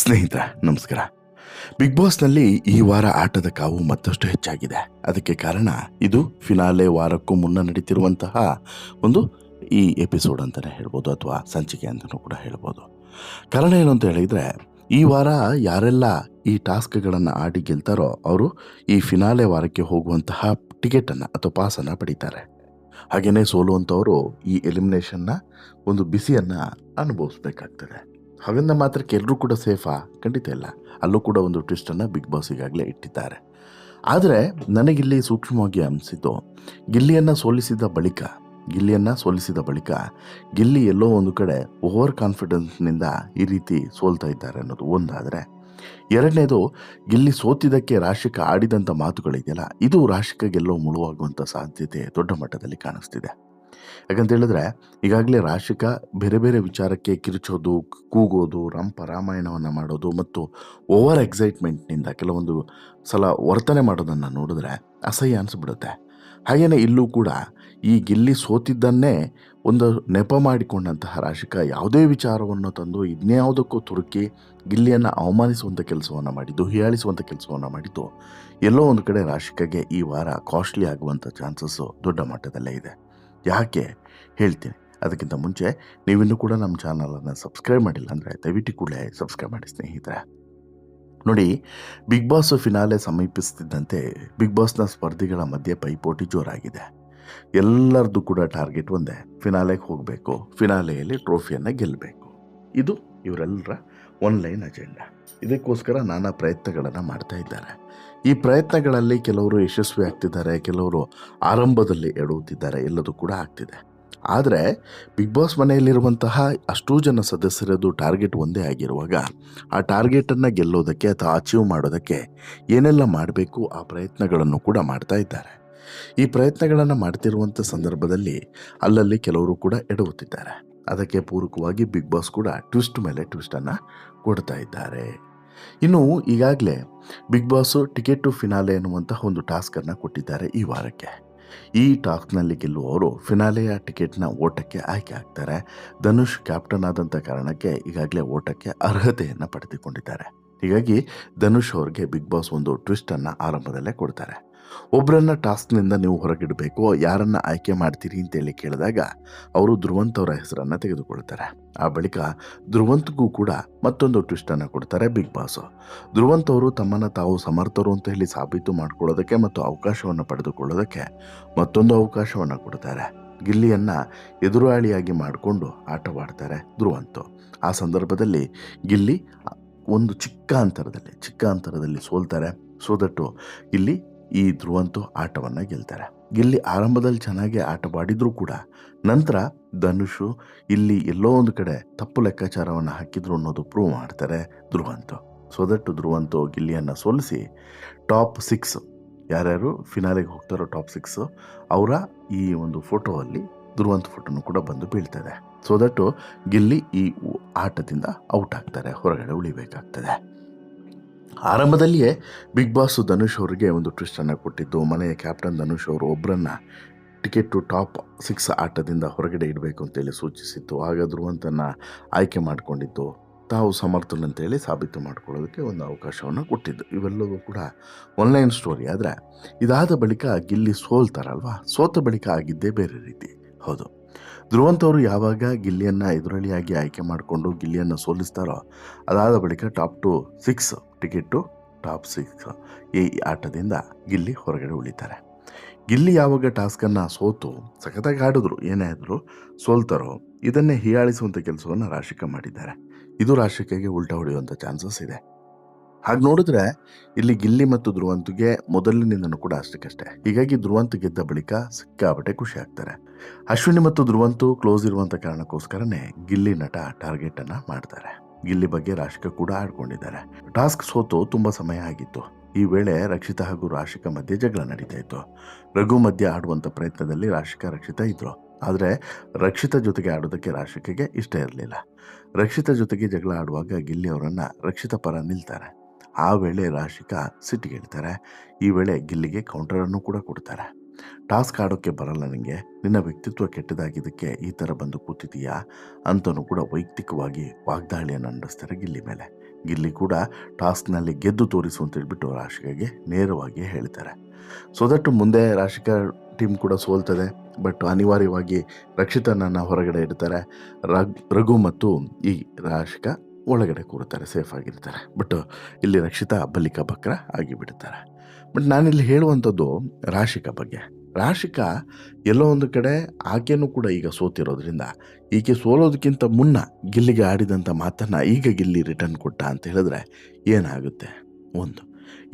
ಸ್ನೇಹಿತರೆ ನಮಸ್ಕಾರ. ಬಿಗ್ ಬಾಸ್ನಲ್ಲಿ ಈ ವಾರ ಆಟದ ಕಾವು ಮತ್ತಷ್ಟು ಹೆಚ್ಚಾಗಿದೆ. ಅದಕ್ಕೆ ಕಾರಣ ಇದು ಫಿನಾಲೆ ವಾರಕ್ಕೂ ಮುನ್ನ ನಡೀತಿರುವಂತಹ ಒಂದು ಈ ಎಪಿಸೋಡ್ ಅಂತಲೇ ಹೇಳ್ಬೋದು, ಅಥವಾ ಸಂಚಿಕೆ ಅಂತಲೂ ಕೂಡ ಹೇಳ್ಬೋದು. ಕಾರಣ ಏನು ಅಂತ ಹೇಳಿದರೆ, ಈ ವಾರ ಯಾರೆಲ್ಲ ಈ ಟಾಸ್ಕ್ಗಳನ್ನು ಆಡಿ ಗೆಲ್ತಾರೋ ಅವರು ಈ ಫಿನಾಲೆ ವಾರಕ್ಕೆ ಹೋಗುವಂತಹ ಟಿಕೆಟನ್ನು ಅಥವಾ ಪಾಸನ್ನು ಪಡೀತಾರೆ. ಹಾಗೆಯೇ ಸೋಲುವಂಥವರು ಈ ಎಲಿಮಿನೇಷನ್ನ ಒಂದು ಬಿಸಿಯನ್ನು ಅನುಭವಿಸ್ಬೇಕಾಗ್ತದೆ. ಹಾಗಂದ ಮಾತ್ರಕ್ಕೆ ಎಲ್ಲರೂ ಕೂಡ ಸೇಫಾ? ಖಂಡಿತ ಇಲ್ಲ. ಅಲ್ಲೂ ಕೂಡ ಒಂದು ಟ್ವಿಸ್ಟನ್ನು ಬಿಗ್ ಬಾಸ್ ಈಗಾಗಲೇ ಇಟ್ಟಿದ್ದಾರೆ. ಆದರೆ ನನಗಿಲ್ಲಿ ಸೂಕ್ಷ್ಮವಾಗಿ ಅನಿಸಿದ್ದು, ಗಿಲ್ಲಿಯನ್ನು ಸೋಲಿಸಿದ ಬಳಿಕ ಗಿಲ್ಲಿ ಎಲ್ಲೋ ಒಂದು ಕಡೆ ಓವರ್ ಕಾನ್ಫಿಡೆನ್ಸ್ನಿಂದ ಈ ರೀತಿ ಸೋಲ್ತಾ ಇದ್ದಾರೆ ಅನ್ನೋದು ಒಂದಾದರೆ, ಎರಡನೇದು ಗಿಲ್ಲಿ ಸೋತಿದ್ದಕ್ಕೆ ರಾಶಿಕಾ ಆಡಿದಂಥ ಮಾತುಗಳಿದೆಯಲ್ಲ, ಇದು ರಾಶಿಕಾ ಗೆಲ್ಲೋ ಮುಳುವಾಗುವಂಥ ಸಾಧ್ಯತೆ ದೊಡ್ಡ ಮಟ್ಟದಲ್ಲಿ ಕಾಣಿಸ್ತಿದೆ. ಯಾಕಂತ ಹೇಳಿದ್ರೆ ಈಗಾಗಲೇ ರಾಶಿಕಾ ಬೇರೆ ಬೇರೆ ವಿಚಾರಕ್ಕೆ ಕಿರುಚೋದು, ಕೂಗೋದು, ರಾಮಾಯಣವನ್ನು ಮಾಡೋದು ಮತ್ತು ಓವರ್ ಎಕ್ಸೈಟ್ಮೆಂಟ್ನಿಂದ ಕೆಲವೊಂದು ಸಲ ವರ್ತನೆ ಮಾಡೋದನ್ನು ನೋಡಿದ್ರೆ ಅಸಹ್ಯ ಅನಿಸ್ಬಿಡುತ್ತೆ. ಹಾಗೆಯೇ ಇಲ್ಲೂ ಕೂಡ ಈ ಗಿಲ್ಲಿ ಸೋತಿದ್ದನ್ನೇ ಒಂದು ನೆಪ ಮಾಡಿಕೊಂಡಂತಹ ರಾಶಿಕಾ ಯಾವುದೇ ವಿಚಾರವನ್ನು ತಂದು ಇನ್ಯಾವುದಕ್ಕೂ ತುರುಕಿ ಗಿಲ್ಲಿಯನ್ನು ಅವಮಾನಿಸುವಂಥ ಕೆಲಸವನ್ನು ಮಾಡಿದ್ದು, ಹೀಯಾಳಿಸುವಂಥ ಕೆಲಸವನ್ನು ಮಾಡಿದ್ದು, ಎಲ್ಲೋ ಒಂದು ಕಡೆ ರಾಶಿಕಾಗೆ ಈ ವಾರ ಕಾಸ್ಟ್ಲಿ ಆಗುವಂಥ ಚಾನ್ಸಸ್ಸು ದೊಡ್ಡ ಮಟ್ಟದಲ್ಲೇ ಇದೆ. ಯಾಕೆ ಹೇಳ್ತೀನಿ. ಅದಕ್ಕಿಂತ ಮುಂಚೆ ನೀವಿನ್ನೂ ಕೂಡ ನಮ್ಮ ಚಾನಲನ್ನು ಸಬ್ಸ್ಕ್ರೈಬ್ ಮಾಡಿಲ್ಲ ಅಂದರೆ ದಯವಿಟ್ಟು ಕೂಡಲೇ ಸಬ್ಸ್ಕ್ರೈಬ್ ಮಾಡಿ ಸ್ನೇಹಿತರೆ. ನೋಡಿ, ಬಿಗ್ ಬಾಸ್ ಫಿನಾಲೆ ಸಮೀಪಿಸ್ತಿದ್ದಂತೆ ಬಿಗ್ ಬಾಸ್ನ ಸ್ಪರ್ಧಿಗಳ ಮಧ್ಯೆ ಪೈಪೋಟಿ ಜೋರಾಗಿದೆ. ಎಲ್ಲರದ್ದು ಕೂಡ ಟಾರ್ಗೆಟ್ ಒಂದೇ, ಫಿನಾಲೆಗೆ ಹೋಗಬೇಕು, ಫಿನಾಲೆಯಲ್ಲಿ ಟ್ರೋಫಿಯನ್ನು ಗೆಲ್ಲಬೇಕು. ಇದು ಇವರೆಲ್ಲರ ಒನ್ಲೈನ್ ಅಜೆಂಡಾ. ಇದಕ್ಕೋಸ್ಕರ ನಾನಾ ಪ್ರಯತ್ನಗಳನ್ನು ಮಾಡ್ತಾ ಇದ್ದಾರೆ. ಈ ಪ್ರಯತ್ನಗಳಲ್ಲಿ ಕೆಲವರು ಯಶಸ್ವಿ ಆಗ್ತಿದ್ದಾರೆ, ಕೆಲವರು ಆರಂಭದಲ್ಲಿ ಎಡುತ್ತಿದ್ದಾರೆ, ಎಲ್ಲದೂ ಕೂಡ ಆಗ್ತಿದೆ. ಆದರೆ ಬಿಗ್ ಬಾಸ್ ಮನೆಯಲ್ಲಿರುವಂತಹ ಅಷ್ಟೂ ಜನ ಸದಸ್ಯರದು ಟಾರ್ಗೆಟ್ ಒಂದೇ ಆಗಿರುವಾಗ, ಆ ಟಾರ್ಗೆಟನ್ನು ಗೆಲ್ಲೋದಕ್ಕೆ ಅಥವಾ ಅಚೀವ್ ಮಾಡೋದಕ್ಕೆ ಏನೆಲ್ಲ ಮಾಡಬೇಕು ಆ ಪ್ರಯತ್ನಗಳನ್ನು ಕೂಡ ಮಾಡ್ತಾ ಇದ್ದಾರೆ. ಈ ಪ್ರಯತ್ನಗಳನ್ನು ಮಾಡ್ತಿರುವಂಥ ಸಂದರ್ಭದಲ್ಲಿ ಅಲ್ಲಲ್ಲಿ ಕೆಲವರು ಕೂಡ ಎಡುತ್ತಿದ್ದಾರೆ. ಅದಕ್ಕೆ ಪೂರಕವಾಗಿ ಬಿಗ್ ಬಾಸ್ ಕೂಡ ಟ್ವಿಸ್ಟ್ ಮೇಲೆ ಟ್ವಿಸ್ಟನ್ನು ಕೊಡ್ತಾ ಇದ್ದಾರೆ. ಇನ್ನು ಈಗಾಗಲೇ big boss ticket to finale ಎನ್ನುವಂತಹ ಒಂದು ಟಾಸ್ಕನ್ನು ಕೊಟ್ಟಿದ್ದಾರೆ ಈ ವಾರಕ್ಕೆ. ಈ ಟಾಸ್ಕ್ನಲ್ಲಿ ಗೆಲ್ಲುವವರು ಫಿನಾಲೆಯ ಟಿಕೆಟ್ನ ಓಟಕ್ಕೆ ಆಯ್ಕೆ ಆಗ್ತಾರೆ. ಧನುಷ್ ಕ್ಯಾಪ್ಟನ್ ಆದಂಥ ಕಾರಣಕ್ಕೆ ಈಗಾಗಲೇ ಓಟಕ್ಕೆ ಅರ್ಹತೆಯನ್ನು ಪಡೆದುಕೊಂಡಿದ್ದಾರೆ. ಹೀಗಾಗಿ ಧನುಷ್ ಅವ್ರಿಗೆ ಬಿಗ್ ಬಾಸ್ ಒಂದು ಟ್ವಿಸ್ಟನ್ನು ಆರಂಭದಲ್ಲೇ ಕೊಡ್ತಾರೆ. ಒಬ್ಬರನ್ನ ಟಾಸ್ಕ್ನಿಂದ ನೀವು ಹೊರಗಿಡಬೇಕು, ಯಾರನ್ನು ಆಯ್ಕೆ ಮಾಡ್ತೀರಿ ಅಂತೇಳಿ ಕೇಳಿದಾಗ ಅವರು ಧ್ರುವಂತ್ ಅವರ ಹೆಸರನ್ನು ತೆಗೆದುಕೊಳ್ತಾರೆ. ಆ ಬಳಿಕ ಧ್ರುವಂತ್ಗೂ ಕೂಡ ಮತ್ತೊಂದು ಟ್ವಿಸ್ಟನ್ನು ಕೊಡ್ತಾರೆ ಬಿಗ್ ಬಾಸ್. ಧ್ರುವಂತ್ ಅವರು ತಮ್ಮನ್ನು ತಾವು ಸಮರ್ಥರು ಅಂತ ಹೇಳಿ ಸಾಬೀತು ಮಾಡಿಕೊಳ್ಳೋದಕ್ಕೆ ಮತ್ತು ಅವಕಾಶವನ್ನು ಪಡೆದುಕೊಳ್ಳೋದಕ್ಕೆ ಮತ್ತೊಂದು ಅವಕಾಶವನ್ನು ಕೊಡ್ತಾರೆ. ಗಿಲ್ಲಿಯನ್ನು ಎದುರಾಳಿಯಾಗಿ ಮಾಡಿಕೊಂಡು ಆಟವಾಡ್ತಾರೆ ಧ್ರುವಂತ್. ಆ ಸಂದರ್ಭದಲ್ಲಿ ಗಿಲ್ಲಿ ಒಂದು ಚಿಕ್ಕ ಅಂತರದಲ್ಲಿ ಸೋಲ್ತಾರೆ. ಸೋದಟ್ಟು ಇಲ್ಲಿ ಈ ಧ್ರುವಂತು ಆಟವನ್ನು ಗೆಲ್ತಾರೆ. ಗಿಲ್ಲಿ ಆರಂಭದಲ್ಲಿ ಚೆನ್ನಾಗಿ ಆಟವಾಡಿದರೂ ಕೂಡ ನಂತರ ಧನುಷು ಇಲ್ಲಿ ಎಲ್ಲೋ ಒಂದು ಕಡೆ ತಪ್ಪು ಲೆಕ್ಕಾಚಾರವನ್ನು ಹಾಕಿದ್ರು ಅನ್ನೋದು ಪ್ರೂವ್ ಮಾಡ್ತಾರೆ ಧ್ರುವಂತು. ಸೋದಟ್ಟು ಧ್ರುವಂತು ಗಿಲ್ಲಿಯನ್ನು ಸೋಲಿಸಿ ಟಾಪ್ 6 ಯಾರ್ಯಾರು ಫಿನಾಲೆಗೆ ಹೋಗ್ತಾರೋ ಟಾಪ್ 6 ಅವರ ಈ ಒಂದು ಫೋಟೋಲ್ಲಿ ಧ್ರುವಂತ್ ಫೋಟೋನು ಕೂಡ ಬಂದು ಬೀಳ್ತದೆ. ಸೋದಟ್ಟು ಗಿಲ್ಲಿ ಈ ಆಟದಿಂದ ಔಟ್ ಆಗ್ತಾರೆ, ಹೊರಗಡೆ ಉಳಿಬೇಕಾಗ್ತದೆ. ಆರಂಭದಲ್ಲಿಯೇ ಬಿಗ್ ಬಾಸ್ ಧನುಷ್ ಅವರಿಗೆ ಒಂದು ಟ್ವಿಸ್ಟನ್ನು ಕೊಟ್ಟಿದ್ದು, ಮನೆಯ ಕ್ಯಾಪ್ಟನ್ ಧನುಷ್ ಅವರು ಒಬ್ಬರನ್ನು ಟಿಕೆಟ್ ಟು ಟಾಪ್ 6 ಆಟದಿಂದ ಹೊರಗಡೆ ಇಡಬೇಕು ಅಂತೇಳಿ ಸೂಚಿಸಿತ್ತು. ಆಗ ಧ್ರುವಂತನ್ನು ಆಯ್ಕೆ ಮಾಡಿಕೊಂಡಿದ್ದು, ತಾವು ಸಮರ್ಥನಂತೇಳಿ ಸಾಬೀತು ಮಾಡಿಕೊಳ್ಳೋದಕ್ಕೆ ಒಂದು ಅವಕಾಶವನ್ನು ಕೊಟ್ಟಿದ್ದು. ಇವೆಲ್ಲವೂ ಕೂಡ ಆನ್ಲೈನ್ ಸ್ಟೋರಿ. ಆದರೆ ಇದಾದ ಬಳಿಕ ಗಿಲ್ಲಿ ಸೋಲ್ತಾರಲ್ವ, ಸೋತ ಬಳಿಕ ಆಗಿದ್ದೇ ಬೇರೆ ರೀತಿ. ಹೌದು, ಧ್ರುವಂತ್ ಅವರು ಯಾವಾಗ ಗಿಲ್ಲಿಯನ್ನು ಎದುರಾಳಿಯಾಗಿ ಆಯ್ಕೆ ಮಾಡಿಕೊಂಡು ಗಿಲ್ಲಿಯನ್ನು ಸೋಲಿಸ್ತಾರೋ ಅದಾದ ಬಳಿಕ ಟಿಕೆಟ್ ಟು ಟಾಪ್ 6 ಈ ಆಟದಿಂದ ಗಿಲ್ಲಿ ಹೊರಗಡೆ ಉಳಿತಾರೆ. ಗಿಲ್ಲಿ ಯಾವಾಗ ಟಾಸ್ಕನ್ನು ಸೋತು ಸಖತ್ತಾಗಿ ಆಡಿದ್ರು, ಏನೇ ಆದರೂ ಸೋಲ್ತಾರೋ ಇದನ್ನೇ ಹೀಯಾಳಿಸುವಂಥ ಕೆಲಸವನ್ನು ರಾಶಿಕಾ ಮಾಡಿದ್ದಾರೆ. ಇದು ರಾಶಿಕಾಗೆ ಉಲ್ಟಾ ಹೊಡೆಯುವಂಥ ಚಾನ್ಸಸ್ ಇದೆ. ಹಾಗೆ ನೋಡಿದ್ರೆ ಇಲ್ಲಿ ಗಿಲ್ಲಿ ಮತ್ತು ಧ್ರುವಂತ್ಗೆ ಮೊದಲಿನಿಂದನೂ ಕೂಡ ಅಷ್ಟಕ್ಕಷ್ಟೇ. ಹೀಗಾಗಿ ಧ್ರುವಂತ್ ಗೆದ್ದ ಬಳಿಕ ಸಿಕ್ಕಾಪಟ್ಟೆ ಖುಷಿ ಆಗ್ತಾರೆ. ಅಶ್ವಿನಿ ಮತ್ತು ಧ್ರುವಂತ್ ಕ್ಲೋಸ್ ಇರುವಂಥ ಕಾರಣಕ್ಕೋಸ್ಕರನೇ ಗಿಲ್ಲಿ ನಟ ಟಾರ್ಗೆಟನ್ನು ಮಾಡ್ತಾರೆ. ಗಿಲ್ಲಿ ಬಗ್ಗೆ ರಾಶಿಕಾ ಕೂಡ ಆಡ್ಕೊಂಡಿದ್ದಾರೆ. ಟಾಸ್ಕ್ ಸೋತು ತುಂಬ ಸಮಯ ಆಗಿತ್ತು. ಈ ವೇಳೆ ರಕ್ಷಿತಾ ಹಾಗೂ ರಾಶಿಕಾ ಮಧ್ಯೆ ಜಗಳ ನಡೀತಾ ಇತ್ತು. ರಘು ಮಧ್ಯೆ ಆಡುವಂಥ ಪ್ರಯತ್ನದಲ್ಲಿ ರಕ್ಷಿತಾ ಇದ್ರು. ಆದರೆ ರಕ್ಷಿತಾ ಜೊತೆಗೆ ಆಡೋದಕ್ಕೆ ರಾಶಿಕಾಗೆ ಇಷ್ಟ ಇರಲಿಲ್ಲ. ರಕ್ಷಿತಾ ಜೊತೆಗೆ ಜಗಳ ಆಡುವಾಗ ಗಿಲ್ಲಿ ಅವರನ್ನು ರಕ್ಷಿತಾ ಪರ ನಿಲ್ತಾರೆ. ಆ ವೇಳೆ ರಾಶಿಕಾ ಸಿಟ್ಟಿಗೆಳ್ತಾರೆ. ಈ ವೇಳೆ ಗಿಲ್ಲಿಗೆ ಕೌಂಟರನ್ನು ಕೂಡ ಕೊಡ್ತಾರೆ. ಟಾಸ್ಕ್ ಆಡೋಕ್ಕೆ ಬರಲ್ಲ ನನಗೆ, ನಿನ್ನ ವ್ಯಕ್ತಿತ್ವ ಕೆಟ್ಟದಾಗಿದ್ದಕ್ಕೆ ಈ ಥರ ಬಂದು ಕೂತಿದೀಯಾ ಅಂತಲೂ ಕೂಡ ವೈಯಕ್ತಿಕವಾಗಿ ವಾಗ್ದಾಳಿಯನ್ನು ನಡೆಸ್ತಾರೆ ಗಿಲ್ಲಿ ಮೇಲೆ. ಗಿಲ್ಲಿ ಕೂಡ ಟಾಸ್ಕ್ನಲ್ಲಿ ಗೆದ್ದು ತೋರಿಸು ಅಂತ ಹೇಳ್ಬಿಟ್ಟು ರಾಶಿಕಾಗೆ ನೇರವಾಗಿ ಹೇಳ್ತಾರೆ. ಸೊ ದಟ್ ಮುಂದೆ ರಾಶಿಕಾ ಟೀಮ್ ಕೂಡ ಸೋಲ್ತದೆ. ಬಟ್ ಅನಿವಾರ್ಯವಾಗಿ ರಕ್ಷಿತನನ್ನು ಹೊರಗಡೆ ಇಡ್ತಾರೆ. ರಘು ಮತ್ತು ಈ ರಾಶಿಕಾ ಒಳಗಡೆ ಕೂರುತ್ತಾರೆ, ಸೇಫ್ ಆಗಿರ್ತಾರೆ. ಬಟ್ ಇಲ್ಲಿ ರಕ್ಷಿತಾ ಬಲಿಕ ಬಕ್ರ ಆಗಿಬಿಡ್ತಾರೆ. ಬಟ್ ನಾನಿಲ್ಲಿ ಹೇಳುವಂಥದ್ದು ರಾಶಿಕಾ ಬಗ್ಗೆ. ರಾಶಿಕಾ ಎಲ್ಲೋ ಒಂದು ಕಡೆ ಆಕೆನೂ ಕೂಡ ಈಗ ಸೋತಿರೋದ್ರಿಂದ ಈಕೆ ಸೋಲೋದಕ್ಕಿಂತ ಮುನ್ನ ಗಿಲ್ಲಿಗೆ ಆಡಿದಂಥ ಮಾತನ್ನು ಈಗ ಗಿಲ್ಲಿ ರಿಟರ್ನ್ ಕೊಟ್ಟ ಅಂತ ಹೇಳಿದ್ರೆ ಏನಾಗುತ್ತೆ? ಒಂದು.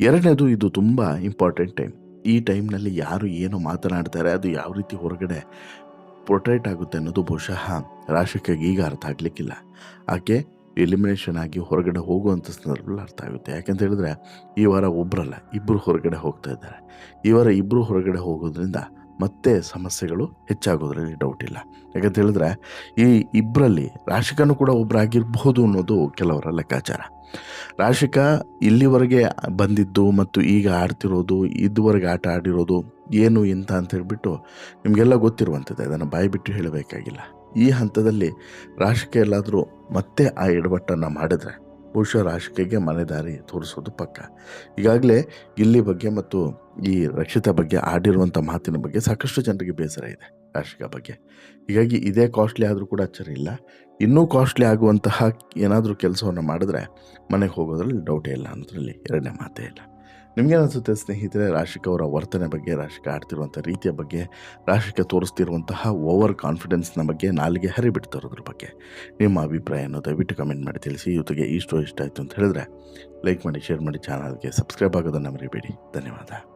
ಎರಡನೇದು, ಇದು ತುಂಬ ಇಂಪಾರ್ಟೆಂಟ್ ಟೈಮ್. ಈ ಟೈಮ್ನಲ್ಲಿ ಯಾರು ಏನು ಮಾತನಾಡ್ತಾರೆ, ಅದು ಯಾವ ರೀತಿ ಹೊರಗಡೆ ಪೊರ್ಟ್ರೇಟ್ ಆಗುತ್ತೆ ಅನ್ನೋದು ಬಹುಶಃ ರಾಶಿಕಾಗೆ ಈಗ ಅರ್ಥ ಆಗಲಿಕ್ಕಿಲ್ಲ. ಆಕೆ ಎಲಿಮಿನೇಷನ್ ಆಗಿ ಹೊರಗಡೆ ಹೋಗುವಂಥ ಸಂದರ್ಭದಲ್ಲಿ ಅರ್ಥ ಆಗುತ್ತೆ. ಯಾಕಂತ ಹೇಳಿದ್ರೆ ಈ ವಾರ ಒಬ್ಬರಲ್ಲ, ಇಬ್ಬರು ಹೊರಗಡೆ ಹೋಗ್ತಾ ಇದ್ದಾರೆ. ಈ ವಾರ ಇಬ್ಬರು ಹೊರಗಡೆ ಹೋಗೋದ್ರಿಂದ ಮತ್ತೆ ಸಮಸ್ಯೆಗಳು ಹೆಚ್ಚಾಗೋದ್ರಲ್ಲಿ ಡೌಟ್ ಇಲ್ಲ. ಯಾಕಂತ ಹೇಳಿದ್ರೆ ಈ ಇಬ್ಬರಲ್ಲಿ ರಾಶಿಕಾನು ಕೂಡ ಒಬ್ಬರಾಗಿರ್ಬೋದು ಅನ್ನೋದು ಕೆಲವರ ಲೆಕ್ಕಾಚಾರ. ರಾಶಿಕಾ ಇಲ್ಲಿವರೆಗೆ ಬಂದಿದ್ದು ಮತ್ತು ಈಗ ಆಡ್ತಿರೋದು, ಇದುವರೆಗೆ ಆಟ ಆಡಿರೋದು ಏನು ಎಂತ ಅಂತ ಹೇಳಿಬಿಟ್ಟು ನಿಮಗೆಲ್ಲ ಗೊತ್ತಿರುವಂಥದ್ದು, ಅದನ್ನು ಬಾಯಿ ಬಿಟ್ಟು ಹೇಳಬೇಕಾಗಿಲ್ಲ. ಈ ಹಂತದಲ್ಲಿ ರಾಶಿಕಾ ಎಲ್ಲಾದರೂ ಮತ್ತೆ ಆ ಎಡವಟ್ಟನ್ನು ಮಾಡಿದ್ರೆ ಬಹುಶಃ ರಾಶಿಕೆಗೆ ಮನೆದಾರಿ ತೋರಿಸೋದು ಪಕ್ಕ. ಈಗಾಗಲೇ ಗಿಲ್ಲಿ ಬಗ್ಗೆ ಮತ್ತು ಈ ರಕ್ಷಿತಾ ಬಗ್ಗೆ ಆಡಿರುವಂಥ ಮಾತಿನ ಬಗ್ಗೆ ಸಾಕಷ್ಟು ಜನರಿಗೆ ಬೇಸರ ಇದೆ ರಾಶಿಕಾ ಬಗ್ಗೆ. ಹೀಗಾಗಿ ಇದೇ ಕಾಸ್ಟ್ಲಿ ಆದರೂ ಕೂಡ ಅಚ್ಚರಿ ಇಲ್ಲ. ಇನ್ನೂ ಕಾಸ್ಟ್ಲಿ ಆಗುವಂತಹ ಏನಾದರೂ ಕೆಲಸವನ್ನು ಮಾಡಿದ್ರೆ ಮನೆಗೆ ಹೋಗೋದ್ರಲ್ಲಿ ಡೌಟೇ ಇಲ್ಲ ಅನ್ನೋದ್ರಲ್ಲಿ ಎರಡನೇ ಮಾತೇ ಇಲ್ಲ. ನಿಮಗೇನಿಸುತ್ತೆ ಸ್ನೇಹಿತರೆ ರಾಶಿಕಾ ಅವರ ವರ್ತನೆ ಬಗ್ಗೆ, ರಾಶಿಕಾ ಆಡ್ತಿರುವಂಥ ರೀತಿಯ ಬಗ್ಗೆ, ರಾಶಿಕಾ ತೋರಿಸ್ತಿರುವಂತಹ ಓವರ್ ಕಾನ್ಫಿಡೆನ್ಸ್ನ ಬಗ್ಗೆ, ನಾಲಿಗೆ ಹರಿಬಿಡ್ತಿರೋದ್ರ ಬಗ್ಗೆ ನಿಮ್ಮ ಅಭಿಪ್ರಾಯವನ್ನು ದಯವಿಟ್ಟು ಕಮೆಂಟ್ ಮಾಡಿ ತಿಳಿಸಿ. ಜೊತೆಗೆ ಈ ಸ್ಟೋರಿ ಇಷ್ಟ ಆಯಿತು ಅಂತ ಹೇಳಿದ್ರೆ ಲೈಕ್ ಮಾಡಿ, ಶೇರ್ ಮಾಡಿ, ಚಾನಲ್ಗೆ ಸಬ್ಸ್ಕ್ರೈಬ್ ಆಗೋದನ್ನು ಮರಿಬೇಡಿ. ಧನ್ಯವಾದ.